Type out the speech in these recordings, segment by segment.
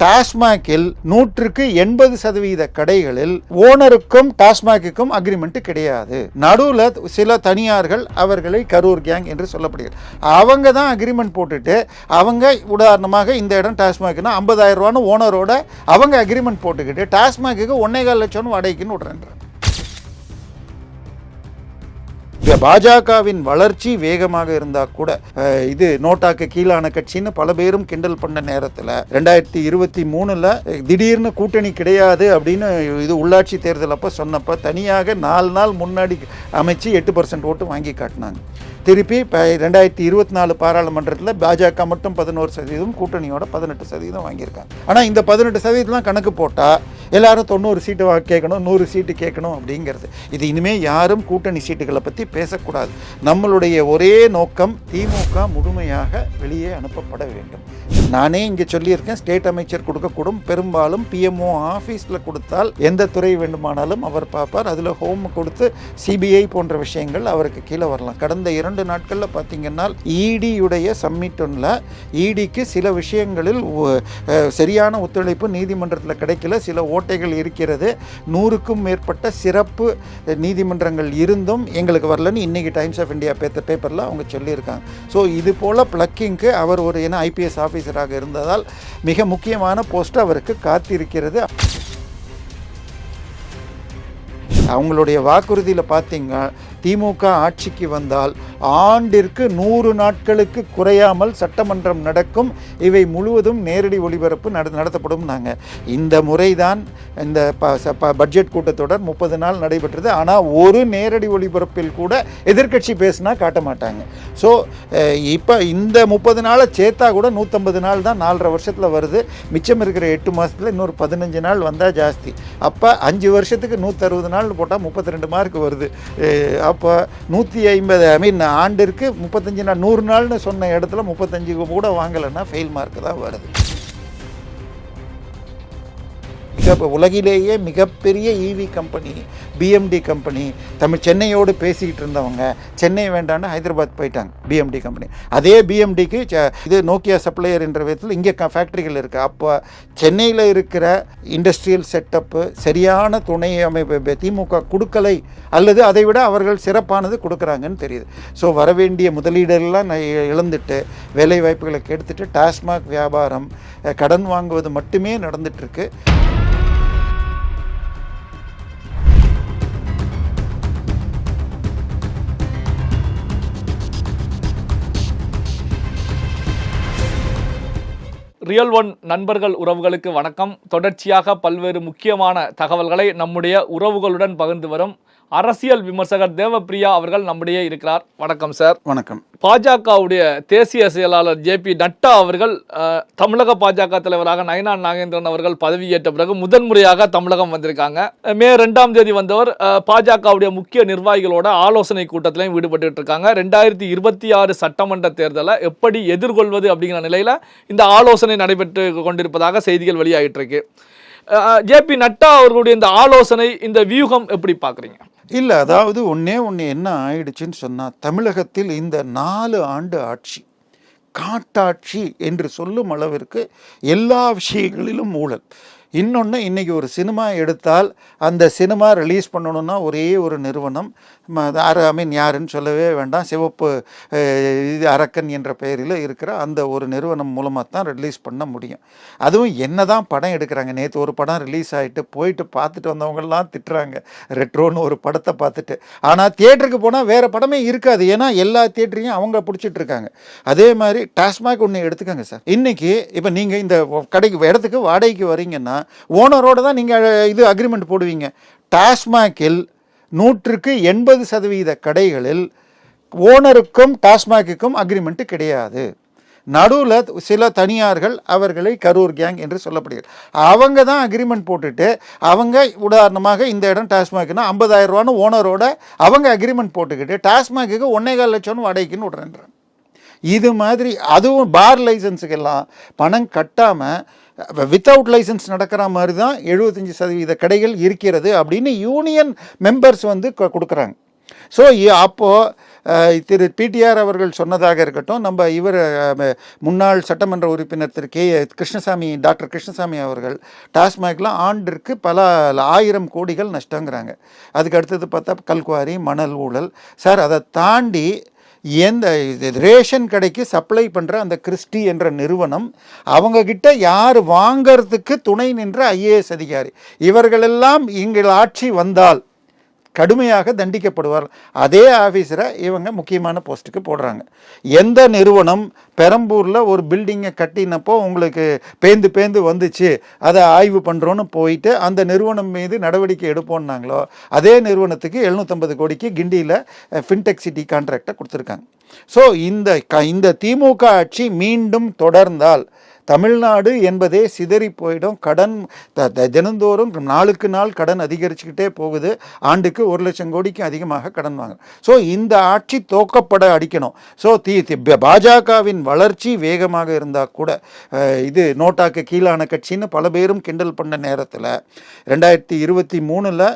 டாஸ்மாகில் 180% கடைகளில் ஓனருக்கும் டாஸ்மாகுக்கும் அக்ரிமெண்ட் கிடையாது. நடுவில் சில தனியார்கள் அவர்களை கரூர் கேங் என்று சொல்லப்படுகிறது. அவங்க தான் அக்ரிமெண்ட் போட்டுட்டு அவங்க உதாரணமாக இந்த இடம் டாஸ்மாக்னா 50,000 ரூபான்னு ஓனரோட அவங்க அக்ரிமெண்ட் போட்டுக்கிட்டு டாஸ்மாகுக்கு 1.25 லட்சம் வாடகைக்குன்னு விடுறாங்க. பாஜகவின் வளர்ச்சி வேகமாக இருந்தால் கூட இது நோட்டாக்கு கீழான கட்சின்னு பல பேரும் கிண்டல் பண்ண நேரத்தில் 2023 திடீர்னு கூட்டணி கிடையாது அப்படின்னு இது உள்ளாட்சி தேர்தல் அப்போ சொன்னப்போ தனியாக 4 நாள் முன்னாடி அமைச்சு 8% ஓட்டு வாங்கி காட்டினாங்க. திருப்பி 2024 பாராளுமன்றத்தில் பாஜக மட்டும் 11%, கூட்டணியோட 18% வாங்கியிருக்காங்க. ஆனால் இந்த 18% கணக்கு போட்டால் எல்லாரும் 90 சீட்டு கேட்கணும், 100 சீட்டு கேட்கணும் அப்படிங்கிறது. இது இனிமேல் யாரும் கூட்டணி சீட்டுகளை பற்றி பேசக்கூடாது. நம்மளுடைய ஒரே நோக்கம் திமுக முழுமையாக வெளியே அனுப்பப்பட வேண்டும். நானே இங்கே சொல்லியிருக்கேன், ஸ்டேட் அமைச்சர் கொடுக்கக்கூடும். பெரும்பாலும் பிஎம்ஓ ஆஃபீஸில் கொடுத்தால் எந்த துறை வேண்டுமானாலும் அவர் பார்ப்பார். அதில் ஹோம் கொடுத்து சிபிஐ போன்ற விஷயங்கள் அவருக்கு கீழே வரலாம். கடந்த 2 நாட்களில் பார்த்தீங்கன்னா இடியுடைய சம்மிட் ஒன்றில் இடிக்கு சில விஷயங்களில் சரியான ஒத்துழைப்பு நீதிமன்றத்தில் கிடைக்கல, சில ஓட்டைகள் இருக்கிறது. 100க்கும் மேற்பட்ட சிறப்பு நீதிமன்றங்கள் இருந்தும் எங்களுக்கு வரலன்னு இன்றைக்கி டைம்ஸ் ஆஃப் இந்தியா பேப்பரில் அவங்க சொல்லியிருக்காங்க. ஸோ இது போல் பிளக்கிங்க்கு அவர் ஒரு ஐபிஎஸ் ஆஃபீஸராக இருந்ததால் மிக முக்கியமான போஸ்ட் அவருக்கு காத்திருக்கிறது. அவங்களுடைய வாக்குறுதியில் பார்த்தீங்க, திமுக ஆட்சிக்கு வந்தால் ஆண்டிற்கு 100 நாட்களுக்கு குறையாமல் சட்டமன்றம் நடக்கும், இவை முழுவதும் நேரடி ஒளிபரப்பு நடத்தப்படும். நாங்கள் இந்த முறைதான் இந்த பட்ஜெட் கூட்டத்தொடர் 30 நாள் நடைபெற்றது. ஆனால் ஒரு நேரடி ஒளிபரப்பில் கூட எதிர்க்கட்சி பேசினா காட்ட மாட்டாங்க. ஸோ இப்போ இந்த 30 நாளை சேர்த்தா கூட 150 நாள் தான் 4.5 வருஷத்தில் வருது. மிச்சம் இருக்கிற 8 மாதத்தில் இன்னொரு 15 நாள் வந்தால் ஜாஸ்தி. அப்போ 5 வருஷத்துக்கு 160 நாள் போட்டால் 32 மார்க் வருது. அப்போ 150 ஆண்டிற்கு 35 நாள், 100 நாள்னு சொன்ன இடத்துல 35 கூட வாங்கலைன்னா ஃபெயில் மார்க் தான் வருது. உலகிலேயே மிகப்பெரிய ஈவி கம்பெனி பிஎம்டி கம்பெனி சென்னையோடு பேசிக்கிட்டு இருந்தவங்க சென்னை வேண்டான்னு ஹைதராபாத் போயிட்டாங்க. பிஎம்டி கம்பெனி அதே பிஎம்டிக்கு இது நோக்கியா சப்ளையர் என்ற விதத்தில் இங்கே ஃபேக்ட்ரிகள் இருக்குது. அப்போ சென்னையில் இருக்கிற இண்டஸ்ட்ரியல் செட்டப்பு சரியான துணை அமைப்பு திமுக கொடுக்கலை, அல்லது அதை விட அவர்கள் சிறப்பானது கொடுக்குறாங்கன்னு தெரியுது. ஸோ வரவேண்டிய முதலீடுகள்லாம் இழந்துட்டு வேலை வாய்ப்புகளை கெடுத்துட்டு டாஸ்மாக் வியாபாரம் கடன் வாங்குவது மட்டுமே நடந்துகிட்ருக்கு. ரியல் ஒன் நண்பர்கள் உறவுகளுக்கு வணக்கம். தொடர்ச்சியாக பல்வேறு முக்கியமான தகவல்களை நம்முடைய உறவுகளுடன் பகிர்ந்து வரும் அரசியல் விமர்சகர் தேவப்பிரியா அவர்கள் நம்முடைய இருக்கிறார். வணக்கம் சார். வணக்கம். பாஜகவுடைய தேசிய செயலாளர் ஜே.பி. நட்டா அவர்கள் தமிழக பாஜக தலைவராக நயனா நாகேந்திரன் அவர்கள் பதவியேற்ற பிறகு முதன்முறையாக தமிழகம் வந்திருக்காங்க. மே 2ஆம் தேதி வந்தவர் பாஜகவுடைய முக்கிய நிர்வாகிகளோட ஆலோசனை கூட்டத்திலையும் ஈடுபட்டு இருக்காங்க. 2026 சட்டமன்ற தேர்தலை எப்படி எதிர்கொள்வது அப்படிங்கிற நிலையில இந்த ஆலோசனை நடைபெற்று கொண்டிருப்பதாக செய்திகள் வெளியாகிட்டு இருக்கு. ஜே.பி. நட்டா அவர்களுடைய இந்த ஆலோசனை, இந்த வியூகம் எப்படி பார்க்குறீங்க? இல்லை, அதாவது ஒன்று என்ன ஆயிடுச்சுன்னு சொன்னால், தமிழகத்தில் இந்த 4 ஆண்டு ஆட்சி காட்டாட்சி என்று சொல்லும் அளவிற்கு எல்லா விஷயங்களிலும் ஊழல். இன்னொன்று, இன்றைக்கி ஒரு சினிமா எடுத்தால் அந்த சினிமா ரிலீஸ் பண்ணணுன்னா ஒரே ஒரு நிறுவனம், யாருன்னு சொல்லவே வேண்டாம், சிவப்பு அரக்கன் என்ற பெயரில் இருக்கிற அந்த ஒரு நிறுவனம் மூலமாக தான் ரிலீஸ் பண்ண முடியும். அதுவும் என்ன தான் படம் எடுக்கிறாங்க. நேற்று ஒரு படம் ரிலீஸ் ஆகிட்டு போயிட்டு பார்த்துட்டு வந்தவங்கெல்லாம் திட்டுறாங்க, ரெட்ரோன்னு ஒரு படத்தை பார்த்துட்டு. ஆனால் தியேட்டருக்கு போனால் வேறு படமே இருக்காது, ஏன்னா எல்லா தியேட்டரையும் அவங்க பிடிச்சிட்டு இருக்காங்க. அதே மாதிரி டாஸ்மாக் ஒன்று எடுத்துக்கோங்க சார். இன்றைக்கி இப்போ நீங்கள் இந்த கடைக்கு இடத்துக்கு வாடகைக்கு வரீங்கன்னா ஓனரோடு தான் நீங்கள் இது அக்ரிமெண்ட் போடுவீங்க. டாஸ்மாகில் 180% கடைகளில் ஓனருக்கும் டாஸ்மாகுக்கும் அக்ரிமெண்ட் கிடையாது. நடுவில் சில தனியார்கள் அவர்களை கரூர் கேங் என்று சொல்லப்படுகிறது. அவங்க தான் அக்ரிமெண்ட் போட்டுட்டு அவங்க உதாரணமாக இந்த இடம் டாஸ்மாக்னா 50,000 ரூபான்னு ஓனரோட அவங்க அக்ரிமெண்ட் போட்டுக்கிட்டு டாஸ்மாகுக்கு 1.25 லட்சம் வாடகைக்குன்னு விடுறேன். இது மாதிரி அதுவும் பார் லைசன்ஸுக்கெல்லாம் பணம் கட்டாமல் வித்தவுட் லைசன்ஸ் நடக்கிற மாதிரி தான் 75% கடைகள் இருக்கிறது அப்படின்னு யூனியன் மெம்பர்ஸ் வந்து கொடுக்குறாங்க. ஸோ அப்போது திரு பிடிஆர் அவர்கள் சொன்னதாக இருக்கட்டும், நம்ம இவர் முன்னாள் சட்டமன்ற உறுப்பினர் திரு கிருஷ்ணசாமி, டாக்டர் கிருஷ்ணசாமி அவர்கள் டாஸ்மாக்லாம் ஆண்டிற்கு பல 1000 கோடிகள் நஷ்டங்கிறாங்க. அதுக்கு அடுத்தது பார்த்தா கல்குவாரி, மணல் ஊழல். சார், அதை தாண்டி எந்த ரேஷன் கடைக்கு சப்ளை பண்ணுற அந்த கிறிஸ்டி என்ற நிறுவனம், அவங்கக்கிட்ட யார் வாங்கிறதுக்கு துணை நின்ற IAS அதிகாரி, இவர்களெல்லாம் எங்கள் ஆட்சி வந்தால் கடுமையாக தண்டிக்கப்படுவார். அதே ஆஃபீஸரை இவங்க முக்கியமான போஸ்ட்டுக்கு போடுறாங்க. எந்த நிறுவனம் பெரம்பூரில் ஒரு பில்டிங்கை கட்டினப்போ உங்களுக்கு பேந்து வந்துச்சு, அதை ஆய்வு பண்ணுறோன்னு போயிட்டு அந்த நிறுவனம் மீது நடவடிக்கை எடுப்போன்னாங்களோ, அதே நிறுவனத்துக்கு 750 கோடிக்கு கிண்டியில் ஃபின்டெக் சிட்டி கான்ட்ராக்டை கொடுத்துருக்காங்க. ஸோ இந்த திமுக ஆட்சி மீண்டும் தொடர்ந்தால் தமிழ்நாடு என்பதே சிதறி போயிடும். கடன் தினந்தோறும் நாளுக்கு நாள் கடன் அதிகரிச்சுக்கிட்டே போகுது. ஆண்டுக்கு 1 லட்சம் கோடிக்கு அதிகமாக கடன் வாங்க. ஸோ இந்த ஆட்சி தோக்கப்பட அடிக்கணும். ஸோ பாஜகவின் வளர்ச்சி வேகமாக இருந்தால் கூட இது நோட்டாக்கு கீழான கட்சின்னு பல பேரும் கிண்டல் பண்ண நேரத்தில் 2023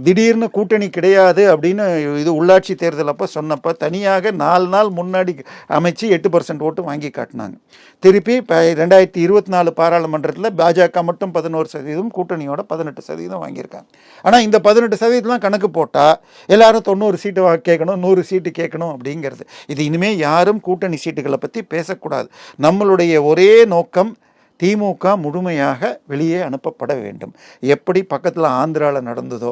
திடீர்னு கூட்டணி கிடையாது அப்படின்னு இது உள்ளாட்சி தேர்தல் அப்போ சொன்னப்போ தனியாக 4 நாள் முன்னாடி அமைச்சு 8% ஓட்டு வாங்கி காட்டினாங்க. திருப்பி 2024 பாராளுமன்றத்தில் பாஜக மட்டும் 11%, கூட்டணியோட 18% வாங்கியிருக்காங்க. ஆனால் இந்த 18% கணக்கு போட்டால் எல்லாரும் 90 சீட்டு கேட்கணும், 100 சீட்டு கேட்கணும் அப்படிங்கிறது. இது இனிமேல் யாரும் கூட்டணி சீட்டுகளை பற்றி பேசக்கூடாது. நம்மளுடைய ஒரே நோக்கம் திமுக முழுமையாக வெளியே அனுப்பப்பட வேண்டும். எப்படி பக்கத்தில் ஆந்திராவில் நடந்ததோ,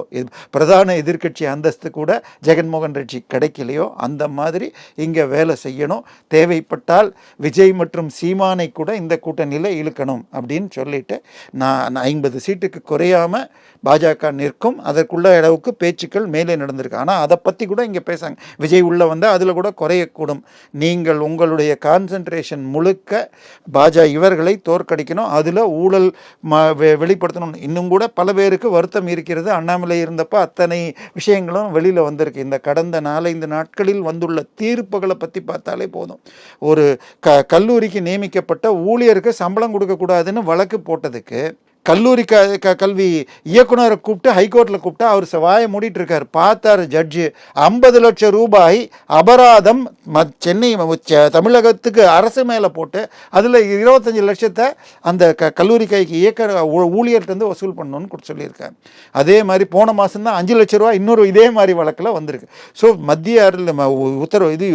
பிரதான எதிர்க்கட்சி அந்தஸ்து கூட ஜெகன்மோகன் ரெட்டி கிடைக்கலையோ, அந்த மாதிரி இங்கே வேலை செய்யணும். தேவைப்பட்டால் விஜய் மற்றும் சீமானை கூட இந்த கூட்டணியில் இழுக்கணும் அப்படின்னு சொல்லிட்டு நான் 50 சீட்டுக்கு குறையாமல் பாஜக நிற்கும். அதற்குள்ள அளவுக்கு பேச்சுக்கள் மேலே நடந்திருக்கு. ஆனால் அதை பற்றி கூட இங்கே பேசாங்க. விஜய் உள்ளே வந்தால் அதில் கூட குறையக்கூடும். நீங்கள் உங்களுடைய கான்சன்ட்ரேஷன் முழுக்க இவர்களை தோற்கடிக்கணும், அதில் ஊழல் வெளிப்படுத்தணும். இன்னும் கூட பல பேருக்கு வருத்தம் இருக்கிறது. அண்ணாமலை இருந்தப்போ அத்தனை விஷயங்களும் வெளியில் வந்திருக்கு. இந்த கடந்த 4-5 நாட்களில் வந்துள்ள தீர்ப்புகளை பற்றி பார்த்தாலே போதும். ஒரு கல்லூரிக்கு நியமிக்கப்பட்ட ஊழியருக்கு சம்பளம் கொடுக்கக்கூடாதுன்னு வழக்கு போட்டதுக்கு கல்லூரி கல்வி இயக்குனரை கூப்பிட்டு ஹைகோர்ட்டில் கூப்பிட்டா அவர் வாயை மூடிட்டு இருக்கார். பார்த்தார் ஜட்ஜு, 50 லட்சம் ரூபாய் அபராதம் சென்னை தமிழகத்துக்கு அரசு மேலே போட்டு அதில் 25 லட்சத்தை அந்த கல்லூரி ஊழியர்கிட்ட வசூல் பண்ணணும்னு சொல்லியிருக்காரு. அதே மாதிரி போன மாதம் தான் 5 லட்சம் ரூபா இன்னொரு இதே மாதிரி வழக்கில் வந்திருக்கு. ஸோ மத்திய உத்தரவு இது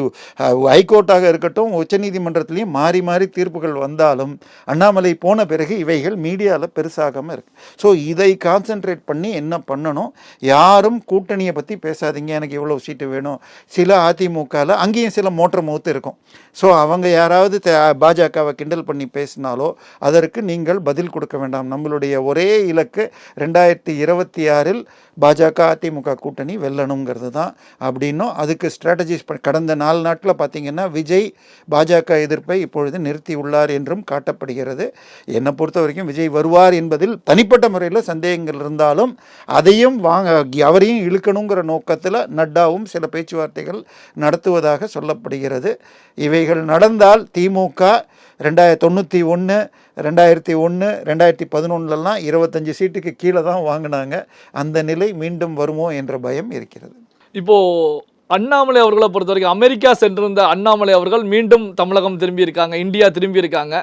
ஹைகோர்ட்டாக இருக்கட்டும், உச்சநீதிமன்றத்திலையும் மாறி மாறி தீர்ப்புகள் வந்தாலும் அண்ணாமலை போன பிறகு இவைகள் மீடியாவில் பெருசாக இருக்கு. ஸோ இதை கான்சென்ட்ரேட் பண்ணி என்ன பண்ணணும், யாரும் கூட்டணியை பற்றி பேசாதீங்க, எனக்கு இவ்வளோ சீட்டு வேணும். சில அதிமுகவில் அங்கேயும் சில மோட்டர் மவுத்து இருக்கும். ஸோ அவங்க யாராவது பாஜகவை கிண்டல் பண்ணி பேசினாலோ அதற்கு நீங்கள் பதில் கொடுக்க வேண்டாம். நம்மளுடைய ஒரே இலக்கு 2026 பாஜக அதிமுக கூட்டணி வெல்லணுங்கிறது தான். அப்படின்னும் அதுக்கு ஸ்ட்ராட்டஜிஸ் கடந்த 4 நாட்களில் பார்த்தீங்கன்னா விஜய் பாஜக எதிர்ப்பை இப்பொழுது நிறுத்தி உள்ளார் என்றும் காட்டப்படுகிறது. என்னை பொறுத்த வரைக்கும் விஜய் வருவார் என்பதில் தனிப்பட்ட முறையில் சந்தேகங்கள் இருந்தாலும் அதையும் அவரையும் இழுக்கணுங்கிற நோக்கத்தில் நட்டாவும் சில பேச்சுவார்த்தைகள் நடத்துவதாக சொல்லப்படுகிறது. இவைகள் நடந்தால் திமுக 1991, 2001, 2011 25 சீட்டுக்கு கீழே தான் வாங்கினாங்க. அந்த நிலை மீண்டும் வருமோ என்ற பயம் இருக்கிறது. இப்போ அண்ணாமலை அவர்களை பொறுத்த வரைக்கும் அமெரிக்கா சென்றிருந்த அண்ணாமலை அவர்கள் மீண்டும் தமிழகம் திரும்பி இருக்காங்க, இந்தியா திரும்பி இருக்காங்க.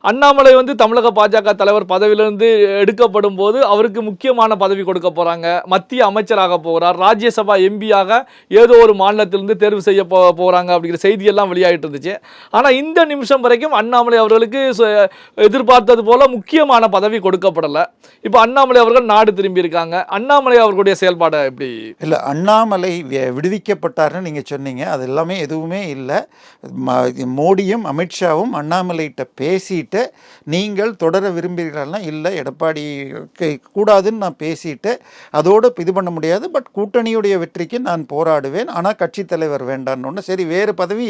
அண்ணாமலை தமிழக பாஜக தலைவர் பதவியிலிருந்து எடுக்கப்படும் போது அவருக்கு முக்கியமான பதவி கொடுக்க போறாங்க, மத்திய அமைச்சராக போகிறார், ராஜ்யசபா எம்பியாக ஏதோ ஒரு மாநிலத்திலிருந்து தேர்வு செய்ய போறாங்க அப்படிங்கிற செய்தியெல்லாம் வெளியாகிட்டு இருந்துச்சு. ஆனால் இந்த நிமிஷம் வரைக்கும் அண்ணாமலை அவர்களுக்கு எதிர்பார்த்தது போல முக்கியமான பதவி கொடுக்கப்படலை. இப்போ அண்ணாமலை அவர்கள் நாடு திரும்பி இருக்காங்க. அண்ணாமலை அவர்களுடைய செயல்பாடு எப்படி? இல்லை, அண்ணாமலை விடுவிக்கப்பட்ட நீங்கள் சொன்னீங்க, அது எல்லாமே எதுவுமே இல்லை. மோடியும் அமித்ஷாவும் அண்ணாமலைகிட்ட பேசிட்டு நீங்கள் தொடர விரும்புகிறீர்கள்னா இல்லை, எடப்பாடி கூடாதுன்னு நான் பேசிட்டு அதோடு இது பண்ண முடியாது, பட் கூட்டணியுடைய வெற்றிக்கு நான் போராடுவேன், ஆனால் கட்சி தலைவர் வேண்டான்னு. சரி, வேறு பதவி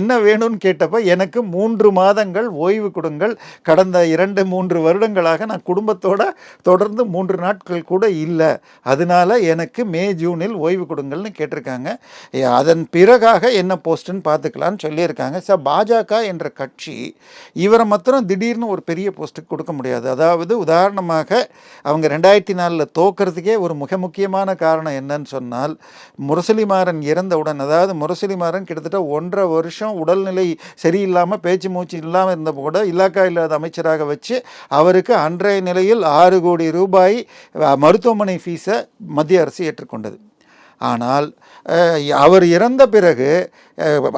என்ன வேணும்னு கேட்டப்போ எனக்கு 3 மாதங்கள் ஓய்வு கொடுங்கள், கடந்த 2-3 வருடங்களாக நான் குடும்பத்தோட தொடர்ந்து 3 நாட்கள் கூட இல்லை, அதனால எனக்கு மே ஜூனில் ஓய்வு கொடுங்கள்னு கேட்டிருக்காங்க. அதன் பிறகாக என்ன போஸ்ட்டுன்னு பார்த்துக்கலான்னு சொல்லியிருக்காங்க. சார் பாஜக என்ற கட்சி இவரை மாத்திரம் திடீர்னு ஒரு பெரிய போஸ்ட்டுக்கு கொடுக்க முடியாது. அதாவது உதாரணமாக அவங்க 2004 தோக்கிறதுக்கே ஒரு மிக முக்கியமான காரணம் என்னன்னு சொன்னால், முரசொலிமாறன் இறந்தவுடன், அதாவது முரசொலிமாறன் கிட்டத்தட்ட 1.5 வருஷம் உடல்நிலை சரியில்லாமல் பேச்சு மூச்சு இல்லாமல் இருந்த கூட இலாக்கா இல்லாத அமைச்சராக வச்சு அவருக்கு அன்றைய நிலையில் 6 கோடி ரூபாய் மருத்துவமனை ஃபீஸை மத்திய அரசு ஏற்றுக்கொண்டது. ஆனால் அவர் இறந்த பிறகு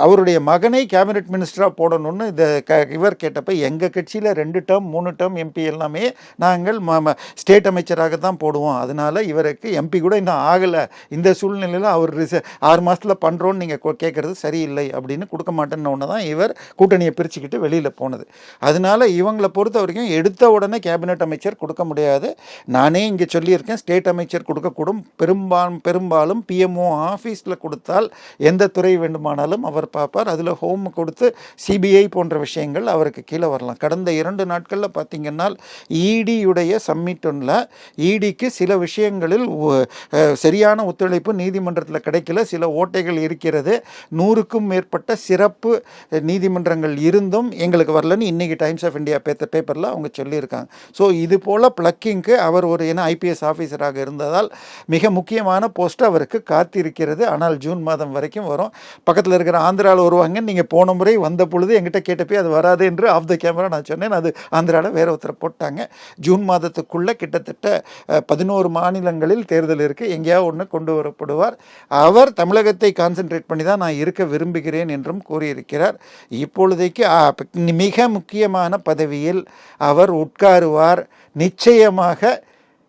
அவருடைய மகனை கேபினெட் மினிஸ்டராக போடணும்னு இவர் கேட்டப்போ எங்கள் கட்சியில் 2 டேர்ம் 3 டேர்ம் எம்பி எல்லாமே நாங்கள் ஸ்டேட் அமைச்சராக தான் போடுவோம், அதனால் இவருக்கு எம்பி கூட இன்னும் ஆகலை, இந்த சூழ்நிலையில் அவர் 6 மாதத்தில் பண்ணுறோன்னு நீங்கள் கேட்குறது சரியில்லை அப்படின்னு கொடுக்க மாட்டேன்னு ஒன்று தான் இவர் கூட்டணியை பிரிச்சுக்கிட்டு வெளியில் போனது. அதனால் இவங்களை பொறுத்த வரைக்கும் எடுத்த உடனே கேபினெட் அமைச்சர் கொடுக்க முடியாது. நானே இங்கே சொல்லியிருக்கேன், ஸ்டேட் அமைச்சர் கொடுக்கக்கூடும். பெரும்பாலும் பிஎம்ஓ ஆஃபீஸில் கொடுத்தால் எந்த துறை வேண்டுமானாலும் அவர் பார்ப்பார். அதில் ஹோம் கொடுத்து சிபிஐ போன்ற விஷயங்கள் அவருக்கு கீழே வரலாம். கடந்த 2 நாட்களில் பார்த்தீங்கன்னா இடியுடைய சம்மிட் ஒன்றில் இடிக்கு சில விஷயங்களில் சரியான ஒத்துழைப்பு நீதிமன்றத்தில் கிடைக்கல, சில ஓட்டைகள் இருக்கிறது, 100க்கும் மேற்பட்ட சிறப்பு நீதிமன்றங்கள் இருந்தும் எங்களுக்கு வரலன்னு இன்றைக்கி டைம்ஸ் ஆஃப் இந்தியா பேப்பரில் அவங்க சொல்லியிருக்காங்க. ஸோ இது போல் பிளக்கிங்க்கு அவர் ஒரு ஐபிஎஸ் ஆஃபீஸராக இருந்ததால் மிக முக்கியமான போஸ்ட் அவருக்கு காத்திருக்கிறது. ஆனால் ஜூன் மாதம் வரைக்கும் வரும். பக்கத்தில் இருக்கிற ஆந்திராவில் வருவாங்க. நீங்கள் போன முறை வந்த பொழுது எங்கிட்ட கேட்டப்பே அது வராது என்று ஆஃப் த கேமரா நான் சொன்னேன். அது ஆந்திராவில் வேற ஒருத்தரை போட்டாங்க. ஜூன் மாதத்துக்குள்ளே கிட்டத்தட்ட 11 மாநிலங்களில் தேர்தல் இருக்குது, எங்கேயாவது ஒன்று கொண்டு வரப்படுவார். அவர் தமிழகத்தை கான்சென்ட்ரேட் பண்ணி தான் நான் இருக்க விரும்புகிறேன் என்றும் கூறியிருக்கிறார். இப்பொழுதைக்கு மிக முக்கியமான பதவியில் அவர் உட்காருவார் நிச்சயமாக.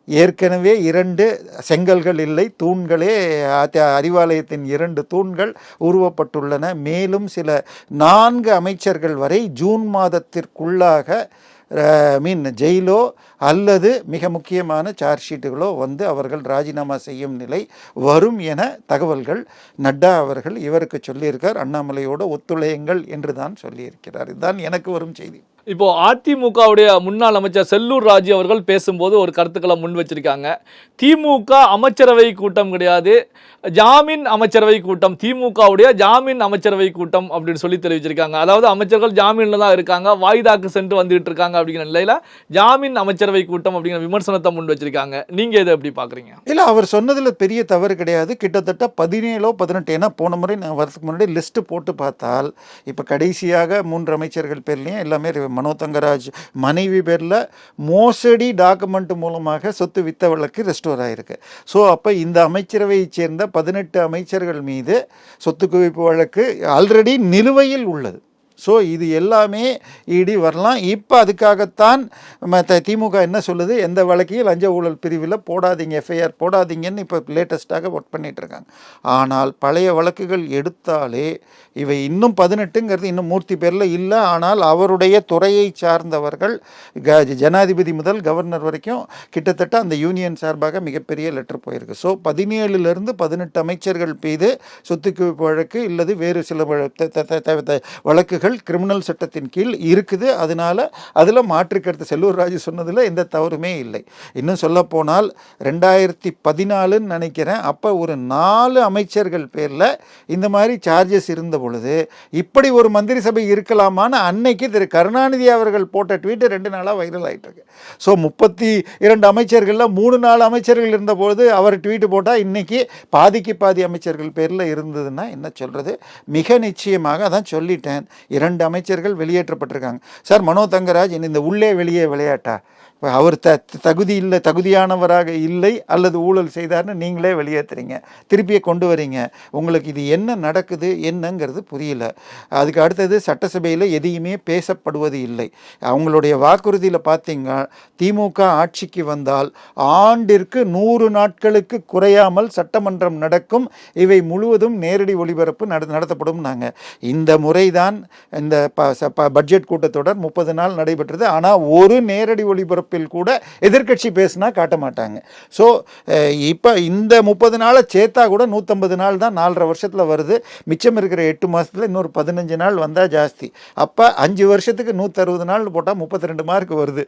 ஏற்கனவே 2 செங்கல்கள் இல்லை, தூண்களே அறிவாலயத்தின் 2 தூண்கள் உருவப்பட்டுள்ளன. மேலும் சில 4 அமைச்சர்கள் வரை ஜூன் மாதத்திற்குள்ளாக ஜெயிலோ அல்லது மிக முக்கியமான சார்ஜ் ஷீட்டுகளோ வந்து அவர்கள் ராஜினாமா செய்யும் நிலை வரும் என தகவல்கள் நட்டா அவர்கள் இவருக்கு சொல்லியிருக்கார். அண்ணாமலையோட ஒத்துழையுங்கள் என்று தான் சொல்லியிருக்கிறார். இதுதான் எனக்கு வரும் செய்தி. இப்போ அதிமுகவுடைய முன்னாள் அமைச்சர் செல்லூர் ராஜு அவர்கள் பேசும்போது ஒரு கருத்துக்களை முன் வச்சிருக்காங்க. திமுக அமைச்சரவை கூட்டம் கிடையாது, ஜாமீன் அமைச்சரவை கூட்டம், திமுகவுடைய ஜாமீன் அமைச்சரவை கூட்டம் அப்படின்னு சொல்லி தெரிவிச்சிருக்காங்க. அதாவது அமைச்சர்கள் ஜாமீன்ல தான் இருக்காங்க, வாய்தாக்கு சென்று வந்துட்டு இருக்காங்க அப்படிங்கிற நிலையில ஜாமீன் அமைச்சரவை கூட்டம் அப்படிங்கிற விமர்சனத்தை முன் வச்சிருக்காங்க. நீங்க இதை எப்படி பாக்குறீங்க? இல்ல, அவர் சொன்னதுல பெரிய தவறு கிடையாது. கிட்டத்தட்ட 17 18, ஏன்னா போன முறை நான் வரதுக்கு முன்னாடி லிஸ்ட் போட்டு பார்த்தால் இப்ப கடைசியாக 3 அமைச்சர்கள் பேர்லயும் எல்லாமே மனோ தங்கராஜ் மனைவி பேரில் மோசடி டாக்குமெண்ட் மூலமாக சொத்து வித்த வழக்கு ரெஸ்டோர் ஆகிருக்கு. ஸோ அப்போ இந்த அமைச்சரவையை சேர்ந்த 18 அமைச்சர்கள் மீது சொத்து குவிப்பு வழக்கு ஆல்ரெடி நிலுவையில் உள்ளது. ஸோ இது எல்லாமே இடி வரலாம். இப்போ அதுக்காகத்தான் திமுக என்ன சொல்லுது, எந்த வழக்கையும் லஞ்ச ஊழல் பிரிவில் போடாதீங்க, எஃப்ஐஆர் போடாதீங்கன்னு இப்போ லேட்டஸ்ட்டாக ஒர்க் பண்ணிகிட்ருக்காங்க. ஆனால் பழைய வழக்குகள் எடுத்தாலே இவை இன்னும் 18ங்கிறது இன்னும் மூர்த்தி பேரில் இல்லை. ஆனால் அவருடைய துறையை சார்ந்தவர்கள் ஜனாதிபதி முதல் கவர்னர் வரைக்கும் கிட்டத்தட்ட அந்த யூனியன் சார்பாக மிகப்பெரிய லெட்டர் போயிருக்கு. ஸோ 17 18 அமைச்சர்கள் மீது சொத்து குவிப்பு வழக்கு இல்லது வேறு சில வழக்குகள் கிரிமினல் சட்டத்தின் கீழ் இருக்குது. அதனால அதில் மாற்று கருத்து செல்லூர் ராஜு சொன்னதில் எந்த தவறுமே இல்லை. இன்னும் சொல்ல போனால் 2014 நினைக்கிறேன், அப்போ ஒரு 4 அமைச்சர்கள் பேரில் இந்த மாதிரி சார்ஜஸ் இருந்த பொழுது இப்படி ஒரு மந்திரி சபை இருக்கலாமான்னு அன்னைக்கு திரு கருணாநிதி அவர்கள் போட்ட ட்வீட்டு 2 நாளாக வைரல் ஆகிட்டு இருக்கு. ஸோ 32 அமைச்சர்களில் 3-4 அமைச்சர்கள் இருந்தபோது அவர் ட்வீட்டு போட்டால் இன்னைக்கு பாதிக்கு பாதி அமைச்சர்கள் பேரில் இருந்ததுன்னா என்ன சொல்கிறது? மிக நிச்சயமாக அதான் சொல்லிட்டேன், 2 அமைச்சர்கள் வெளியேற்றப்பட்டிருக்காங்க. சார் மனோ தங்கராஜ் இந்த உள்ளே வெளியே விளையாட்டா? அவர் தகுதியானவராக இல்லை அல்லது ஊழல் செய்தார்னு நீங்களே வெளியேற்றுறீங்க, திருப்பியே கொண்டு வரீங்க. உங்களுக்கு இது என்ன நடக்குது என்னங்கிறது புரியல. அதுக்கு அடுத்தது சட்டசபையில் எதையுமே பேசப்படுவது இல்லை. அவங்களுடைய வாக்குறுதியில் பார்த்தீங்கன்னா திமுக ஆட்சிக்கு வந்தால் ஆண்டிற்கு 100 நாட்களுக்கு குறையாமல் சட்டமன்றம் நடக்கும், இவை முழுவதும் நேரடி ஒளிபரப்பு நடத்தப்படும். இந்த முறைதான் இந்த பட்ஜெட் கூட்டத்தொடர் 30 நாள் நடைபெற்றது. ஆனால் ஒரு நேரடி ஒளிபரப்பு பரபரப்பில் கூட எதிர்க்கட்சி பேசினா காட்ட மாட்டாங்க. ஸோ இப்போ இந்த 30 நாளை சேர்த்தா கூட 150 நாள் தான் 4.5 வருஷத்தில் வருது. மிச்சம் இருக்கிற 8 மாதத்தில் இன்னொரு 15 நாள் வந்தால் ஜாஸ்தி. அப்போ 5 வருஷத்துக்கு 160 நாள் போட்டால் 32 மார்க் வருது.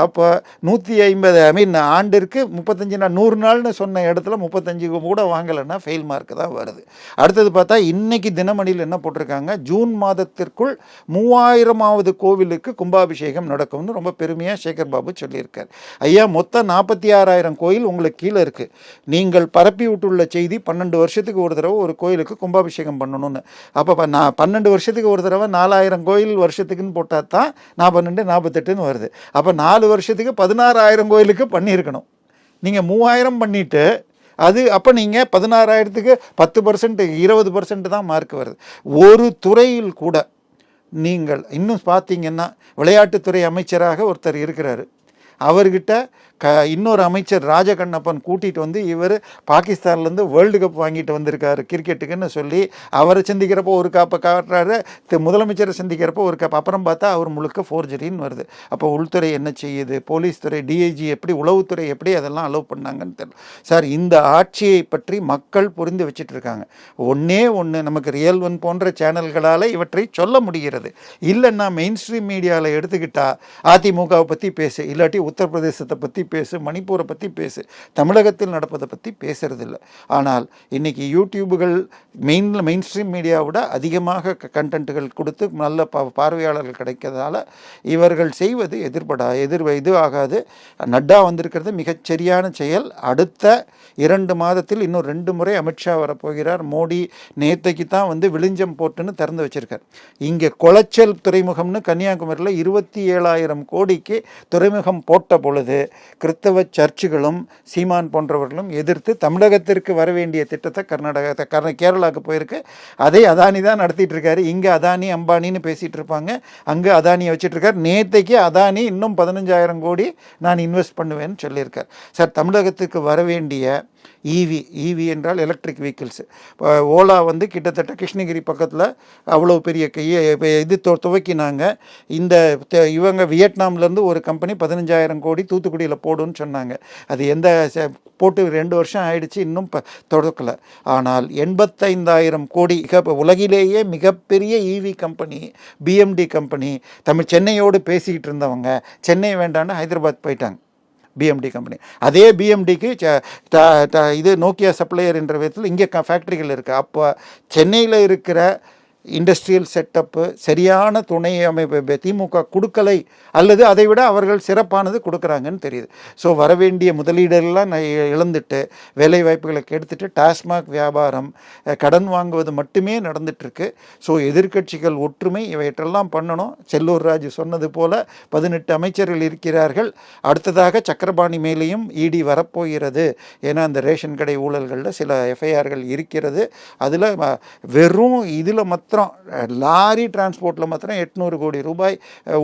அப்போ 150 ஆண்டிற்கு 35 நாள், 100 நாள்னு சொன்ன இடத்துல 35 கூட வாங்கலைன்னா ஃபெயில் மார்க் தான் வருது. அடுத்தது பார்த்தா இன்னைக்கு தினமணியில் என்ன போட்டிருக்காங்க, ஜூன் மாதத்திற்குள் 3000வது கோவிலுக்கு கும்பாபிஷேகம் நடக்கும்னு ரொம்ப பெருமையாக சேகர் பாபு சொல்லியிருக்கார். ஐயா, மொத்தம் 46,000 கோயில் உங்களுக்கு கீழே இருக்குது. நீங்கள் பரப்பி விட்டுள்ள செய்தி 12 வருஷத்துக்கு ஒரு தடவை ஒரு கோயிலுக்கு கும்பாபிஷேகம் பண்ணணும்னு. அப்போ நான் 12 வருஷத்துக்கு ஒரு தடவை 4000 கோயில் வருஷத்துக்குன்னு போட்டால் தான் 42 48ன்னு வருது. அப்போ 4 வருஷத்துக்கு 16,000 கோயிலுக்கு பண்ணியிருக்கணும். நீங்கள் 3000 பண்ணிவிட்டு அது அப்போ நீங்கள் 16,000க்கு 10%, 20% தான் மார்க் வருது. ஒரு துறையில் கூட நீங்கள் இன்னும் பார்த்தீங்கன்னா, விளையாட்டுத்துறை அமைச்சராக ஒருத்தர் இருக்கிறாரு. அவர்கிட்ட இன்னொரு அமைச்சர் ராஜகண்ணப்பன் கூட்டிகிட்டு வந்து இவர் பாகிஸ்தான்லேருந்து வேர்ல்டு கப் வாங்கிட்டு வந்திருக்காரு கிரிக்கெட்டுக்குன்னு சொல்லி அவரை சந்திக்கிறப்போ ஒரு காப்பை காட்டுறாரு, முதலமைச்சரை சந்திக்கிறப்போ ஒரு காப்பு. அப்புறம் பார்த்தா அவர் முழுக்க ஃபோர்ஜரின்னு வருது. அப்போ உள்துறை என்ன செய்யுது, போலீஸ் துறை, டிஐஜி எப்படி, உளவுத்துறை எப்படி அதெல்லாம் அலோவ் பண்ணாங்கன்னு தெரியல. சார், இந்த ஆட்சியை பற்றி மக்கள் புரிந்து வச்சுட்டு இருக்காங்க. ஒன்றே நமக்கு ரியல் ஒன் போன்ற சேனல்களால் இவற்றை சொல்ல முடிகிறது. இல்லைன்னா மெயின் ஸ்ட்ரீம் மீடியாவில் எடுத்துக்கிட்டா அதிமுகவை பற்றி பேசு, இல்லாட்டி உத்தரப்பிரதேசத்தை பற்றி பேசு, மணிப்பூரை பற்றி பேசு, தமிழகத்தில் நடப்பதை பற்றி பேசுறதில்லை. ஆனால் இன்னைக்கு யூடியூபுகள் மெயின் ஸ்ட்ரீம் மீடியாவோட அதிகமாக கண்டென்ட்டுகள் கொடுத்து நல்ல பார்வையாளர்கள் கிடைக்கிறதால இவர்கள் செய்வது இது ஆகாது. நட்டா வந்திருக்கிறது மிகச்சரியான செயல். அடுத்த 2 மாதத்தில் இன்னும் 2 முறை அமித்ஷா வரப்போகிறார். மோடி நேற்றைக்கு தான் வந்து விழிஞ்சம் போட்டுன்னு திறந்து வச்சிருக்கார். இங்கே குளச்சல் துறைமுகம்னு கன்னியாகுமரியில் 27,000 கோடிக்கு துறைமுகம் போட்ட பொழுது கிறிஸ்தவ சர்ச்சுகளும் சீமான் போன்றவர்களும் எதிர்த்து தமிழகத்திற்கு வர வேண்டிய திட்டத்தை கேரளாவுக்கு போயிருக்கு. அதை அதானி தான் நடத்திட்டு இருக்காரு. இங்கே அதானி அம்பானின்னு பேசிகிட்டு இருப்பாங்க, அங்கே அதானியை வச்சுட்டு இருக்கார். நேற்றைக்கு அதானி இன்னும் 15,000 கோடி நான் இன்வெஸ்ட் பண்ணுவேன்னு சொல்லியிருக்கார். சார், தமிழகத்துக்கு வர வேண்டிய ஈவி என்றால் எலக்ட்ரிக் வெஹிக்கிள்ஸ். ஓலா வந்து கிட்டத்தட்ட கிருஷ்ணகிரி பக்கத்தில் அவ்வளோ பெரிய இது துவக்கினாங்க. இவங்க வியட்நாம்லேருந்து ஒரு கம்பெனி 15,000 கோடி தூத்துக்குடியில் போடுன்னு சொன்னாங்க. அது போட்டு 2 வருஷம் ஆயிடுச்சு, இன்னும் தொடக்கலை. ஆனால் 85,000 கோடி உலகிலேயே மிகப்பெரிய ஈவி கம்பெனி பிஎம்டி கம்பெனி. சென்னையோடு பேசிக்கிட்டு இருந்தவங்க சென்னை வேண்டான்னு ஹைதராபாத் போயிட்டாங்க. பிஎம்டி கம்பெனி, அதே பிஎம்டிக்கு இது நோக்கியா சப்ளையர் என்ற விதத்தில் இங்கே ஃபேக்ட்ரிகள் இருக்குது. அப்போ சென்னையில் இருக்கிற இண்டஸ்ட்ரியல் செட்டப்பு சரியான துணை அமைப்பு திமுக கொடுக்கலை, அல்லது அதை விட அவர்கள் சிறப்பானது கொடுக்குறாங்கன்னு தெரியுது. ஸோ வரவேண்டிய முதலீடுகள்லாம் இழந்துட்டு வேலை வாய்ப்புகளை கெடுத்துட்டு டாஸ்மாக் வியாபாரம், கடன் வாங்குவது மட்டுமே நடந்துட்டுருக்கு. ஸோ எதிர்க்கட்சிகள் ஒற்றுமை இவையற்றெல்லாம் பண்ணணும். செல்லூர் ராஜு சொன்னது போல் 18 அமைச்சர்கள் இருக்கிறார்கள். அடுத்ததாக சக்கரபாணி மேலேயும் இடி வரப்போகிறது. ஏன்னா அந்த ரேஷன் கடை ஊழல்களில் சில எஃப்ஐஆர்கள் இருக்கிறது. அதில் வெறும் இதில் லாரி டிரான்ஸ்போர்ட்டில் மாத்திரம் 800 கோடி ரூபாய்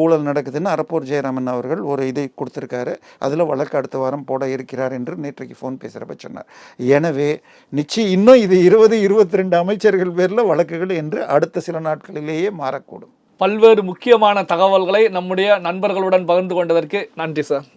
ஊழல் நடக்குதுன்னு அரப்பூர் ஜெயராமன் அவர்கள் ஒரு இதை கொடுத்துருக்காரு. அதில் வழக்கு அடுத்த வாரம் போட இருக்கிறார் என்று நேற்றைக்கு ஃபோன் பேசுகிறப்ப சொன்னார். எனவே நிச்சயம் இன்னும் இது 20-22 அமைச்சர்கள் பேரில் வழக்குகள் என்று அடுத்த சில நாட்களிலேயே மாறக்கூடும். பல்வேறு முக்கியமான தகவல்களை நம்முடைய நண்பர்களுடன் பகிர்ந்து கொண்டதற்கு நன்றி சார்.